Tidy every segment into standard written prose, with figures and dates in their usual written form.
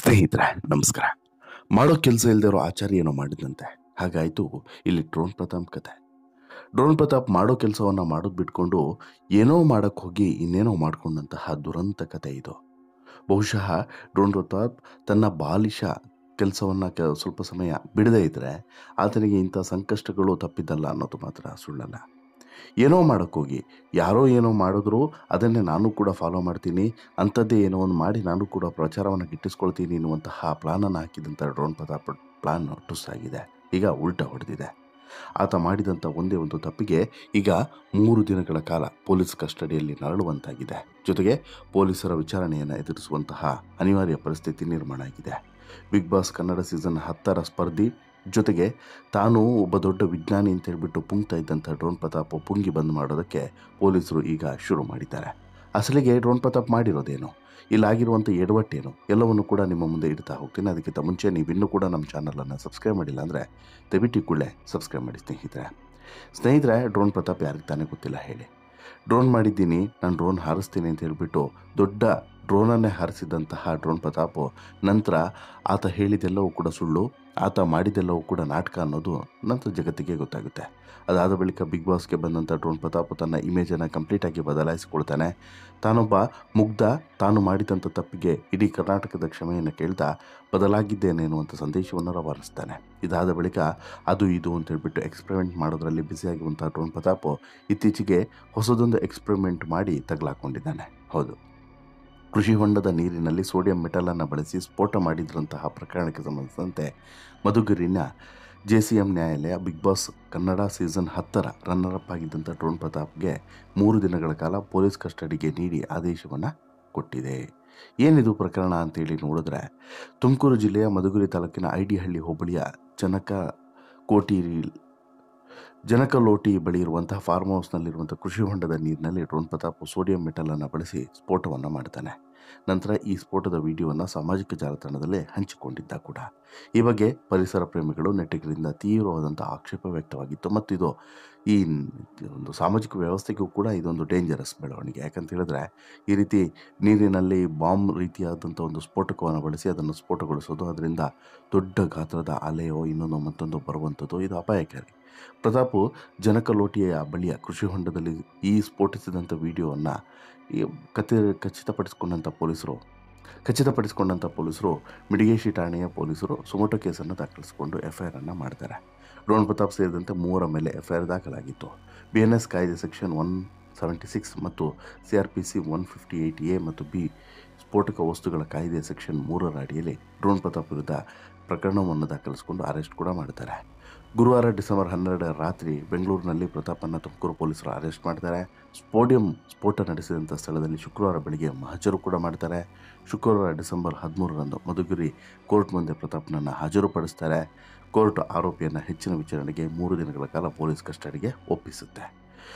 ಸ್ನೇಹಿತರೆ ನಮಸ್ಕಾರ. ಮಾಡೋ ಕೆಲಸ ಇಲ್ಲದೆ ಇರೋ ಆಚಾರ್ಯ ಏನೋ ಮಾಡಿದಂತೆ ಹಾಗಾಯಿತು ಇಲ್ಲಿ ಡ್ರೋನ್ ಪ್ರತಾಪ್ ಕತೆ. ಡ್ರೋನ್ ಪ್ರತಾಪ್ ಮಾಡೋ ಕೆಲಸವನ್ನು ಮಾಡೋದು ಬಿಟ್ಕೊಂಡು ಏನೋ ಮಾಡೋಕ್ಕೆ ಹೋಗಿ ಇನ್ನೇನೋ ಮಾಡ್ಕೊಂಡಂತಹ ದುರಂತ ಕತೆ ಇದು. ಬಹುಶಃ ಡ್ರೋನ್ ಪ್ರತಾಪ್ ತನ್ನ ಬಾಲಿಶ ಕೆಲಸವನ್ನು ಸ್ವಲ್ಪ ಸಮಯ ಬಿಡದೇ ಇದ್ದರೆ ಆತನಿಗೆ ಇಂಥ ಸಂಕಷ್ಟಗಳು ತಪ್ಪಿದ್ದಲ್ಲ ಅನ್ನೋದು ಮಾತ್ರ ಸುಳ್ಳಲ್ಲ. ಏನೋ ಮಾಡೋಕ್ಕೋಗಿ ಯಾರೋ ಏನೋ ಮಾಡಿದ್ರು ಅದನ್ನೇ ನಾನು ಕೂಡ ಫಾಲೋ ಮಾಡ್ತೀನಿ, ಅಂಥದ್ದೇ ಏನೋ ಒಂದು ಮಾಡಿ ನಾನು ಕೂಡ ಪ್ರಚಾರವನ್ನು ಗಿಟ್ಟಿಸ್ಕೊಳ್ತೀನಿ ಎನ್ನುವಂತಹ ಪ್ಲಾನನ್ನು ಹಾಕಿದಂಥ ಡ್ರೋನ್ ಪ್ರತಾಪ್ ಪ್ಲಾನ್ ಟುಸ್ ಆಗಿದೆ. ಈಗ ಉಲ್ಟಾ ಹೊಡೆದಿದೆ. ಆತ ಮಾಡಿದಂಥ ಒಂದೇ ಒಂದು ತಪ್ಪಿಗೆ ಈಗ 3 ದಿನಗಳ ಕಾಲ ಪೊಲೀಸ್ ಕಸ್ಟಡಿಯಲ್ಲಿ ನರಳುವಂತಾಗಿದೆ. ಜೊತೆಗೆ ಪೊಲೀಸರ ವಿಚಾರಣೆಯನ್ನು ಎದುರಿಸುವಂತಹ ಅನಿವಾರ್ಯ ಪರಿಸ್ಥಿತಿ ನಿರ್ಮಾಣ ಆಗಿದೆ. ಬಿಗ್ ಬಾಸ್ ಕನ್ನಡ ಸೀಸನ್ 10ರ ಸ್ಪರ್ಧಿ, ಜೊತೆಗೆ ತಾನು ಒಬ್ಬ ದೊಡ್ಡ ವಿಜ್ಞಾನಿ ಅಂತ ಹೇಳ್ಬಿಟ್ಟು ಪುಂಗ್ತಾ ಇದ್ದಂಥ ಡ್ರೋನ್ ಪ್ರತಾಪ್ ಪುಂಗಿ ಬಂದ್ ಮಾಡೋದಕ್ಕೆ ಪೊಲೀಸರು ಈಗ ಶುರು ಮಾಡಿದ್ದಾರೆ. ಅಸಲಿಗೆ ಡ್ರೋನ್ ಪ್ರತಾಪ್ ಮಾಡಿರೋದೇನು, ಇಲ್ಲಾಗಿರುವಂಥ ಎಡವಟ್ಟೇನು ಎಲ್ಲವನ್ನು ಕೂಡ ನಿಮ್ಮ ಮುಂದೆ ಇಡ್ತಾ ಹೋಗ್ತೀನಿ. ಅದಕ್ಕಿಂತ ಮುಂಚೆ ನೀವಿನ್ನೂ ಕೂಡ ನಮ್ಮ ಚಾನಲನ್ನು ಸಬ್ಸ್ಕ್ರೈಬ್ ಮಾಡಿಲ್ಲ ಅಂದರೆ ದಯವಿಟ್ಟು ಕೂಡಲೇ ಸಬ್ಸ್ಕ್ರೈಬ್ ಮಾಡಿ ಸ್ನೇಹಿತರೆ. ಡ್ರೋನ್ ಪ್ರತಾಪ್ ಯಾರಿಗೆ ತಾನೇ ಗೊತ್ತಿಲ್ಲ ಹೇಳಿ. ಡ್ರೋನ್ ಮಾಡಿದ್ದೀನಿ, ನಾನು ಡ್ರೋನ್ ಹಾರಿಸ್ತೀನಿ ಅಂತ ಹೇಳಿಬಿಟ್ಟು ದೊಡ್ಡ ಡ್ರೋನನ್ನೇ ಹಾರಿಸಿದಂತಹ ಡ್ರೋನ್ ಪ್ರತಾಪ್ ನಂತರ ಆತ ಹೇಳಿದೆಲ್ಲವೂ ಕೂಡ ಸುಳ್ಳು, ಆತ ಮಾಡಿದೆಲ್ಲವೂ ಕೂಡ ನಾಟಕ ಅನ್ನೋದು ನಂತರ ಜಗತ್ತಿಗೆ ಗೊತ್ತಾಗುತ್ತೆ. ಅದಾದ ಬಳಿಕ ಬಿಗ್ ಬಾಸ್ಗೆ ಬಂದಂಥ ಡ್ರೋನ್ ಪ್ರತಾಪ್ ತನ್ನ ಇಮೇಜನ್ನು ಕಂಪ್ಲೀಟಾಗಿ ಬದಲಾಯಿಸಿಕೊಳ್ತಾನೆ. ತಾನೊಬ್ಬ ಮುಗ್ಧ, ತಾನು ಮಾಡಿದಂಥ ತಪ್ಪಿಗೆ ಇಡೀ ಕರ್ನಾಟಕದ ಕ್ಷಮೆಯನ್ನು ಕೇಳ್ತಾ ಬದಲಾಗಿದ್ದೇನೆ ಅನ್ನುವಂಥ ಸಂದೇಶವನ್ನು ರವಾನಿಸ್ತಾನೆ. ಇದಾದ ಬಳಿಕ ಅದು ಇದು ಅಂತ ಹೇಳ್ಬಿಟ್ಟು ಎಕ್ಸ್ಪೆರಿಮೆಂಟ್ ಮಾಡೋದರಲ್ಲಿ ಬ್ಯುಸಿಯಾಗಿರುವಂಥ ಡ್ರೋನ್ ಪ್ರತಾಪ್ ಇತ್ತೀಚೆಗೆ ಹೊಸದೊಂದು ಎಕ್ಸ್ಪೆರಿಮೆಂಟ್ ಮಾಡಿ ತಗಲಾಕೊಂಡಿದ್ದಾನೆ. ಹೌದು, ಕೃಷಿ ಹೊಂಡದ ನೀರಿನಲ್ಲಿ ಸೋಡಿಯಂ ಮೆಟಲನ್ನು ಬಳಸಿ ಸ್ಫೋಟ ಮಾಡಿದ್ರಂತಹ ಪ್ರಕರಣಕ್ಕೆ ಸಂಬಂಧಿಸಿದಂತೆ ಮಧುಗಿರಿನ JCM ನ್ಯಾಯಾಲಯ ಬಿಗ್ ಬಾಸ್ ಕನ್ನಡ ಸೀಸನ್ 10ರ ರನ್ನರ್-ಅಪ್ ಆಗಿದ್ದಂಥ ಡ್ರೋನ್ ಪ್ರತಾಪ್ಗೆ 3 ದಿನಗಳ ಕಾಲ ಪೊಲೀಸ್ ಕಸ್ಟಡಿಗೆ ನೀಡಿ ಆದೇಶವನ್ನು ಕೊಟ್ಟಿದೆ. ಏನಿದು ಪ್ರಕರಣ ಅಂತೇಳಿ ನೋಡಿದ್ರೆ, ತುಮಕೂರು ಜಿಲ್ಲೆಯ ಮಧುಗಿರಿ ತಾಲೂಕಿನ ಐಡಿಹಳ್ಳಿ ಹೋಬಳಿಯ ಜನಕಲೋಟಿ ಬಳಿ ಇರುವಂತಹ ಫಾರ್ಮ್ ಹೌಸ್ನಲ್ಲಿರುವಂಥ ಕೃಷಿ ಹೊಂಡದ ನೀರಿನಲ್ಲಿ ಡ್ರೋನ್ ಪ್ರತಾಪ್ ಸೋಡಿಯಂ ಮೆಟಲನ್ನು ಬಳಸಿ ಸ್ಫೋಟವನ್ನು ಮಾಡ್ತಾನೆ. ನಂತರ ಈ ಸ್ಫೋಟದ ವಿಡಿಯೋವನ್ನು ಸಾಮಾಜಿಕ ಜಾಲತಾಣದಲ್ಲಿ ಹಂಚಿಕೊಂಡಿದ್ದ ಕೂಡ. ಈ ಬಗ್ಗೆ ಪರಿಸರ ಪ್ರೇಮಿಗಳು, ನೆಟ್ಟಿಗರಿಂದ ತೀವ್ರವಾದಂಥ ಆಕ್ಷೇಪ ವ್ಯಕ್ತವಾಗಿತ್ತು. ಮತ್ತು ಇದು ಈ ಒಂದು ಸಾಮಾಜಿಕ ವ್ಯವಸ್ಥೆಗೂ ಕೂಡ ಇದೊಂದು ಡೇಂಜರಸ್ ಬೆಳವಣಿಗೆ. ಯಾಕಂತ ಹೇಳಿದ್ರೆ, ಈ ರೀತಿ ನೀರಿನಲ್ಲಿ ಬಾಂಬ್ ರೀತಿಯಾದಂಥ ಒಂದು ಸ್ಫೋಟಕವನ್ನು ಬಳಸಿ ಅದನ್ನು ಸ್ಫೋಟಗೊಳಿಸೋದು, ಅದರಿಂದ ದೊಡ್ಡ ಗಾತ್ರದ ಅಲೆಯೋ ಇನ್ನೊಂದು ಮತ್ತೊಂದು ಬರುವಂಥದ್ದು, ಇದು ಅಪಾಯಕಾರಿ. ಪ್ರತಾಪು ಜನಕಲೋಟಿಯ ಬಳಿಯ ಕೃಷಿ ಹೊಂಡದಲ್ಲಿ ಈ ಸ್ಫೋಟಿಸಿದಂಥ ವಿಡಿಯೋವನ್ನು ಖಚಿತಪಡಿಸಿಕೊಂಡಂಥ ಪೊಲೀಸರು ಮಿಡಿಗೇಶಿ ಠಾಣೆಯ ಪೊಲೀಸರು ಸುಮೋಟೋ ಕೇಸನ್ನು ದಾಖಲಿಸಿಕೊಂಡು FIR ಮಾಡ್ತಾರೆ. ಡ್ರೋನ್ ಪ್ರತಾಪ್ ಸೇರಿದಂತೆ 3 ಮೇಲೆ FIR ದಾಖಲಾಗಿತ್ತು. BNS ಕಾಯ್ದೆ ಸೆಕ್ಷನ್ 176 ಮತ್ತು CRPC 158A ಮತ್ತು B ಸ್ಫೋಟಕ ವಸ್ತುಗಳ ಕಾಯ್ದೆ ಸೆಕ್ಷನ್ 3ರ ಅಡಿಯಲ್ಲಿ ಡ್ರೋನ್ ಪ್ರತಾಪ್ ವಿರುದ್ಧ ಪ್ರಕರಣವನ್ನು ದಾಖಲಿಸಿಕೊಂಡು ಅರೆಸ್ಟ್ ಕೂಡ ಮಾಡ್ತಾರೆ. ಗುರುವಾರ ಡಿಸೆಂಬರ್ 12 ರಾತ್ರಿ ಬೆಂಗಳೂರಿನಲ್ಲಿ ಪ್ರತಾಪನ್ನು ತುಮಕೂರು ಪೊಲೀಸರು ಅರೆಸ್ಟ್ ಮಾಡ್ತಾರೆ. ಸ್ಫೋಟ ನಡೆಸಿದಂಥ ಸ್ಥಳದಲ್ಲಿ ಶುಕ್ರವಾರ ಬೆಳಗ್ಗೆ ಹಾಜರು ಕೂಡ ಮಾಡ್ತಾರೆ. ಶುಕ್ರವಾರ ಡಿಸೆಂಬರ್ 13ರಂದು ಮಧುಗಿರಿ ಕೋರ್ಟ್ ಮುಂದೆ ಪ್ರತಾಪ್ನನ್ನು ಹಾಜರುಪಡಿಸ್ತಾರೆ. ಕೋರ್ಟ್ ಆರೋಪಿಯನ್ನು ಹೆಚ್ಚಿನ ವಿಚಾರಣೆಗೆ 3 ದಿನಗಳ ಕಾಲ ಪೊಲೀಸ್ ಕಸ್ಟಡಿಗೆ ಒಪ್ಪಿಸುತ್ತೆ.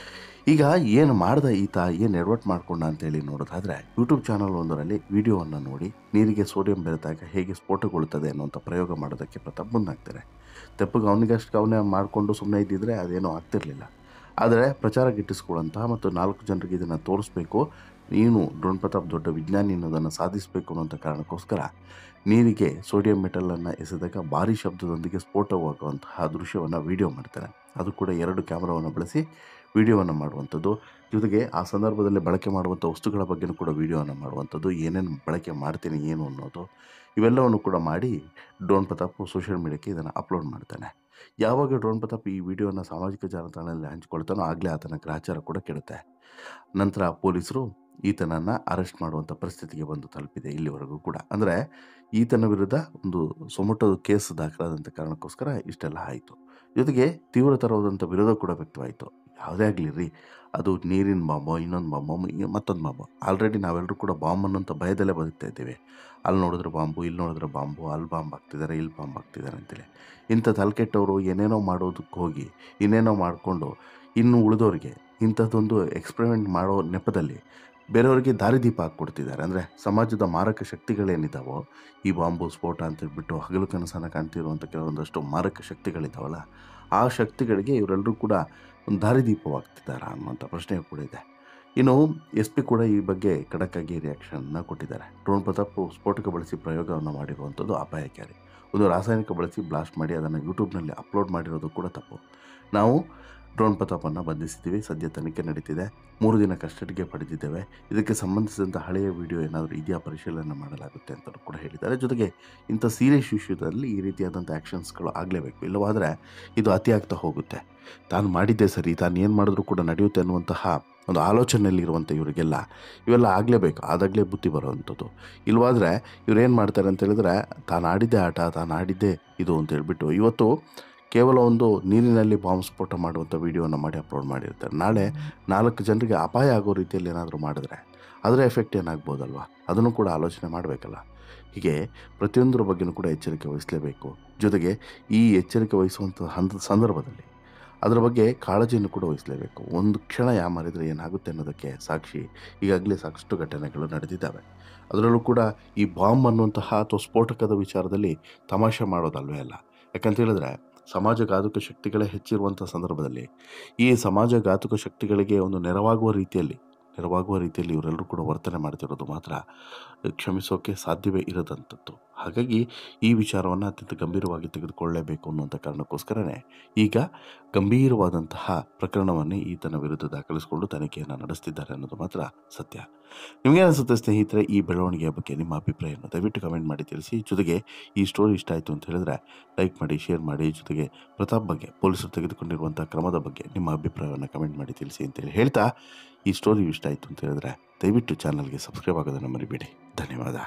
ಈಗ ಏನು ಮಾಡ್ದ ಈತ, ಏನು ಎಡವಟ್ಟು ಮಾಡ್ಕೊಂಡ ಅಂತೇಳಿ ನೋಡೋದಾದರೆ, ಯೂಟ್ಯೂಬ್ ಚಾನಲ್ ಒಂದರಲ್ಲಿ ವಿಡಿಯೋವನ್ನು ನೋಡಿ ನೀರಿಗೆ ಸೋಡಿಯಂ ಬೆರೆತಾಗ ಹೇಗೆ ಸ್ಫೋಟಗೊಳ್ಳುತ್ತದೆ ಅನ್ನುವಂಥ ಪ್ರಯೋಗ ಮಾಡೋದಕ್ಕೆ ಪ್ರತಾಪ್ ಮುಂದಾಗ್ತಾರೆ. ತೆಪ್ಪಗೆ ಅವನೇ ಮಾಡಿಕೊಂಡು ಸುಮ್ಮನೆ ಇದ್ದಿದ್ರೆ ಅದೇನೋ ಆಗ್ತಿರಲಿಲ್ಲ. ಆದರೆ ಪ್ರಚಾರ ಗಿಟ್ಟಿಸ್ಕೊಳ್ಳುವಂತಹ ಮತ್ತು 4 ಜನರಿಗೆ ಇದನ್ನು ತೋರಿಸ್ಬೇಕು, ನೀನು ಡ್ರೋನ್ ಪ್ರತಾಪ್ ದೊಡ್ಡ ವಿಜ್ಞಾನಿ ಅನ್ನೋದನ್ನು ಸಾಧಿಸಬೇಕು ಅನ್ನೋಂಥ ಕಾರಣಕ್ಕೋಸ್ಕರ ನೀರಿಗೆ ಸೋಡಿಯಂ ಮೆಟಲನ್ನು ಎಸೆದಾಗ ಭಾರೀ ಶಬ್ದದೊಂದಿಗೆ ಸ್ಫೋಟವಾಗುವಂತಹ ದೃಶ್ಯವನ್ನು ವಿಡಿಯೋ ಮಾಡ್ತಾರೆ. ಅದು ಕೂಡ 2 ಕ್ಯಾಮ್ರಾವನ್ನು ಬಳಸಿ ವಿಡಿಯೋವನ್ನು ಮಾಡುವಂಥದ್ದು, ಜೊತೆಗೆ ಆ ಸಂದರ್ಭದಲ್ಲಿ ಬಳಕೆ ಮಾಡುವಂಥ ವಸ್ತುಗಳ ಬಗ್ಗೆಯೂ ಕೂಡ ವಿಡಿಯೋವನ್ನು ಮಾಡುವಂಥದ್ದು, ಏನೇನು ಬಳಕೆ ಮಾಡ್ತೀನಿ ಏನು ಅನ್ನೋದು, ಇವೆಲ್ಲವನ್ನು ಕೂಡ ಮಾಡಿ ಡ್ರೋನ್ ಪ್ರತಾಪ್ ಸೋಷಿಯಲ್ ಮೀಡಿಯಾಕ್ಕೆ ಇದನ್ನು ಅಪ್ಲೋಡ್ ಮಾಡ್ತಾನೆ. ಯಾವಾಗ ಡ್ರೋನ್ ಪ್ರತಾಪ್ ಈ ವಿಡಿಯೋನ ಸಾಮಾಜಿಕ ಜಾಲತಾಣದಲ್ಲಿ ಹಂಚಿಕೊಳ್ತಾನೋ ಆಗಲೇ ಆತನ ಗ್ರಹಚಾರ ಕೂಡ ಕೆಡುತ್ತೆ. ನಂತರ ಪೊಲೀಸರು ಈತನನ್ನು ಅರೆಸ್ಟ್ ಮಾಡುವಂಥ ಪರಿಸ್ಥಿತಿಗೆ ಬಂದು ತಲುಪಿದೆ ಇಲ್ಲಿವರೆಗೂ ಕೂಡ. ಅಂದರೆ ಈತನ ವಿರುದ್ಧ ಒಂದು ಸುಮೋಟೋ ಕೇಸ್ ದಾಖಲಾದಂಥ ಕಾರಣಕ್ಕೋಸ್ಕರ ಇಷ್ಟೆಲ್ಲ ಆಯಿತು. ಜೊತೆಗೆ ತೀವ್ರತರವಾದಂಥ ವಿರೋಧ ಕೂಡ ವ್ಯಕ್ತವಾಯಿತು. ಯಾವುದೇ ಆಗಲಿ ರೀ, ಅದು ನೀರಿನ ಬಾಂಬೋ, ಇನ್ನೊಂದು ಬಾಂಬೋ, ಮತ್ತೊಂದು ಬಾಂಬೋ, ಆಲ್ರೆಡಿ ನಾವೆಲ್ಲರೂ ಕೂಡ ಬಾಂಬ್ ಅನ್ನೋಂಥ ಭಯದಲ್ಲೇ ಬದುಕ್ತಾ ಇದ್ದೀವಿ. ಅಲ್ಲಿ ನೋಡಿದ್ರೆ ಬಾಂಬು, ಇಲ್ಲಿ ನೋಡಿದ್ರೆ ಬಾಂಬು, ಅಲ್ಲಿ ಬಾಂಬ್ ಹಾಕ್ತಿದ್ದಾರೆ, ಇಲ್ಲಿ ಬಾಂಬ್ ಹಾಕ್ತಿದ್ದಾರೆ ಅಂತೇಳಿ. ಇಂಥ ತಲೆಕೆಟ್ಟವರು ಏನೇನೋ ಮಾಡೋದಕ್ಕೆ ಹೋಗಿ ಇನ್ನೇನೋ ಮಾಡಿಕೊಂಡು ಇನ್ನು ಉಳಿದೋರಿಗೆ ಇಂಥದ್ದೊಂದು ಎಕ್ಸ್ಪೆರಿಮೆಂಟ್ ಮಾಡೋ ನೆಪದಲ್ಲಿ ಬೇರೆಯವರಿಗೆ ದಾರಿದೀಪ ಹಾಕ್ಕೊಡ್ತಿದ್ದಾರೆ. ಅಂದರೆ ಸಮಾಜದ ಮಾರಕ ಶಕ್ತಿಗಳೇನಿದ್ದಾವೋ, ಈ ಬಾಂಬು ಸ್ಫೋಟ ಅಂತೇಳ್ಬಿಟ್ಟು ಹಗಲು ಕನಸನ್ನು ಕಾಣ್ತಿರುವಂಥ ಕೆಲವೊಂದಷ್ಟು ಮಾರಕ ಶಕ್ತಿಗಳಿದ್ದಾವಲ್ಲ, ಆ ಶಕ್ತಿಗಳಿಗೆ ಇವರೆಲ್ಲರೂ ಕೂಡ ಒಂದು ದಾರಿದೀಪವಾಗ್ತಿದ್ದಾರಾ ಅನ್ನುವಂಥ ಪ್ರಶ್ನೆ ಕೂಡ ಇದೆ. ಇನ್ನು SP ಕೂಡ ಈ ಬಗ್ಗೆ ಖಡಕ್ಕಾಗಿ ರಿಯಾಕ್ಷನ್ನ ಕೊಟ್ಟಿದ್ದಾರೆ. ಡ್ರೋನ್ ಪ್ರತಾಪ್ ಸ್ಫೋಟಕ ಬಳಸಿ ಪ್ರಯೋಗವನ್ನು ಮಾಡಿರುವಂಥದ್ದು ಅಪಾಯಕಾರಿ. ಒಂದು ರಾಸಾಯನಿಕ ಬಳಸಿ ಬ್ಲಾಸ್ಟ್ ಮಾಡಿ ಅದನ್ನು ಯೂಟ್ಯೂಬ್ನಲ್ಲಿ ಅಪ್ಲೋಡ್ ಮಾಡಿರೋದು ಕೂಡ ತಪ್ಪು. ನಾವು ಡ್ರೋನ್ ಪ್ರತಾಪನ್ನು ಬಂಧಿಸಿದ್ದೀವಿ. ಸದ್ಯ ತನಿಖೆ ನಡೀತಿದೆ. 3 ದಿನ ಕಸ್ಟಡಿಗೆ ಪಡೆದಿದ್ದೇವೆ. ಇದಕ್ಕೆ ಸಂಬಂಧಿಸಿದಂಥ ಹಳೆಯ ವಿಡಿಯೋ ಏನಾದರೂ ಇದೆಯಾ ಪರಿಶೀಲನೆ ಮಾಡಲಾಗುತ್ತೆ ಅಂತಲೂ ಕೂಡ ಹೇಳಿದ್ದಾರೆ. ಜೊತೆಗೆ ಇಂಥ ಸೀರಿಯಸ್ ಇಶ್ಯೂದಲ್ಲಿ ಈ ರೀತಿಯಾದಂಥ ಆ್ಯಕ್ಷನ್ಸ್ಗಳು ಆಗಲೇಬೇಕು. ಇಲ್ಲವಾದರೆ ಇದು ಅತಿಯಾಗ್ತಾ ಹೋಗುತ್ತೆ. ತಾನು ಮಾಡಿದ್ದೇ ಸರಿ, ತಾನು ಏನು ಮಾಡಿದ್ರೂ ಕೂಡ ನಡೆಯುತ್ತೆ ಅನ್ನುವಂತಹ ಒಂದು ಆಲೋಚನೆಯಲ್ಲಿರುವಂಥ ಇವರಿಗೆಲ್ಲ ಇವೆಲ್ಲ ಆಗಲೇಬೇಕು. ಆದಾಗಲೇ ಬುದ್ಧಿ ಬರೋವಂಥದ್ದು. ಇಲ್ಲವಾದರೆ ಇವ್ರೇನು ಮಾಡ್ತಾರೆ ಅಂತ ಹೇಳಿದ್ರೆ, ತಾನು ಆಡಿದ್ದೇ ಆಟ, ತಾನು ಆಡಿದ್ದೇ ಇದು ಅಂತ ಹೇಳ್ಬಿಟ್ಟು ಇವತ್ತು ಕೇವಲ ಒಂದು ನೀರಿನಲ್ಲಿ ಬಾಂಬ್ ಸ್ಫೋಟ ಮಾಡುವಂಥ ವಿಡಿಯೋನ ಮಾಡಿ ಅಪ್ಲೋಡ್ ಮಾಡಿರ್ತಾರೆ. ನಾಳೆ 4 ಜನರಿಗೆ ಅಪಾಯ ಆಗೋ ರೀತಿಯಲ್ಲಿ ಏನಾದರೂ ಮಾಡಿದ್ರೆ ಅದರ ಎಫೆಕ್ಟ್ ಏನಾಗ್ಬೋದಲ್ವ, ಅದನ್ನು ಕೂಡ ಆಲೋಚನೆ ಮಾಡಬೇಕಲ್ಲ. ಹೀಗೆ ಪ್ರತಿಯೊಂದರ ಬಗ್ಗೆಯೂ ಕೂಡ ಎಚ್ಚರಿಕೆ ವಹಿಸಲೇಬೇಕು. ಜೊತೆಗೆ ಈ ಎಚ್ಚರಿಕೆ ವಹಿಸುವಂಥ ಸಂದರ್ಭದಲ್ಲಿ ಅದರ ಬಗ್ಗೆ ಕಾಳಜಿಯನ್ನು ಕೂಡ ವಹಿಸಲೇಬೇಕು. ಒಂದು ಕ್ಷಣ ಯಾಮಾರಿದರೆ ಏನಾಗುತ್ತೆ ಅನ್ನೋದಕ್ಕೆ ಸಾಕ್ಷಿ ಈಗಾಗಲೇ ಸಾಕಷ್ಟು ಘಟನೆಗಳು ನಡೆದಿದ್ದಾವೆ. ಅದರಲ್ಲೂ ಕೂಡ ಈ ಬಾಂಬ್ ಅನ್ನುವಂತಹ ಅಥವಾ ಸ್ಫೋಟಕದ ವಿಚಾರದಲ್ಲಿ ತಮಾಷೆ ಮಾಡೋದಲ್ವೇ ಅಲ್ಲ. ಯಾಕಂತ ಹೇಳಿದ್ರೆ ಸಮಾಜಘಾತುಕ ಶಕ್ತಿಗಳೇ ಹೆಚ್ಚಿರುವಂಥ ಸಂದರ್ಭದಲ್ಲಿ ಈ ಸಮಾಜಘಾತುಕ ಶಕ್ತಿಗಳಿಗೆ ಒಂದು ನೆರವಾಗುವ ರೀತಿಯಲ್ಲಿ ಇವರೆಲ್ಲರೂ ಕೂಡ ವರ್ತನೆ ಮಾಡ್ತಿರೋದು ಮಾತ್ರ ಕ್ಷಮಿಸೋಕೆ ಸಾಧ್ಯವೇ ಇರದಂಥದ್ದು. ಹಾಗಾಗಿ ಈ ವಿಚಾರವನ್ನು ಅತ್ಯಂತ ಗಂಭೀರವಾಗಿ ತೆಗೆದುಕೊಳ್ಳಲೇಬೇಕು ಅನ್ನುವಂಥ ಕಾರಣಕ್ಕೋಸ್ಕರನೇ ಈಗ ಗಂಭೀರವಾದಂತಹ ಪ್ರಕರಣವನ್ನೇ ಈತನ ವಿರುದ್ಧ ದಾಖಲಿಸಿಕೊಂಡು ತನಿಖೆಯನ್ನು ನಡೆಸ್ತಿದ್ದಾರೆ ಅನ್ನೋದು ಮಾತ್ರ ಸತ್ಯ. ನಿಮಗೇನಿಸುತ್ತೆ ಸ್ನೇಹಿತರೆ, ಈ ಬೆಳವಣಿಗೆಯ ಬಗ್ಗೆ ನಿಮ್ಮ ಅಭಿಪ್ರಾಯವನ್ನು ದಯವಿಟ್ಟು ಕಮೆಂಟ್ ಮಾಡಿ ತಿಳಿಸಿ. ಜೊತೆಗೆ ಈ ಸ್ಟೋರಿ ಇಷ್ಟ ಆಯಿತು ಅಂತ ಹೇಳಿದ್ರೆ ಲೈಕ್ ಮಾಡಿ, ಶೇರ್ ಮಾಡಿ. ಜೊತೆಗೆ ಪ್ರತಾಪ್ ಬಗ್ಗೆ ಪೊಲೀಸರು ತೆಗೆದುಕೊಂಡಿರುವಂಥ ಕ್ರಮದ ಬಗ್ಗೆ ನಿಮ್ಮ ಅಭಿಪ್ರಾಯವನ್ನು ಕಮೆಂಟ್ ಮಾಡಿ ತಿಳಿಸಿ ಅಂತೇಳಿ ಹೇಳ್ತಾ, ಈ ಸ್ಟೋರಿ ಇಷ್ಟ ಆಯಿತು ಅಂತ ಹೇಳಿದ್ರೆ ದಯವಿಟ್ಟು ಚಾನಲ್ಗೆ ಸಬ್ಸ್ಕ್ರೈಬ್ ಆಗೋದನ್ನು ಮರಿಬೇಡಿ. ಧನ್ಯವಾದ.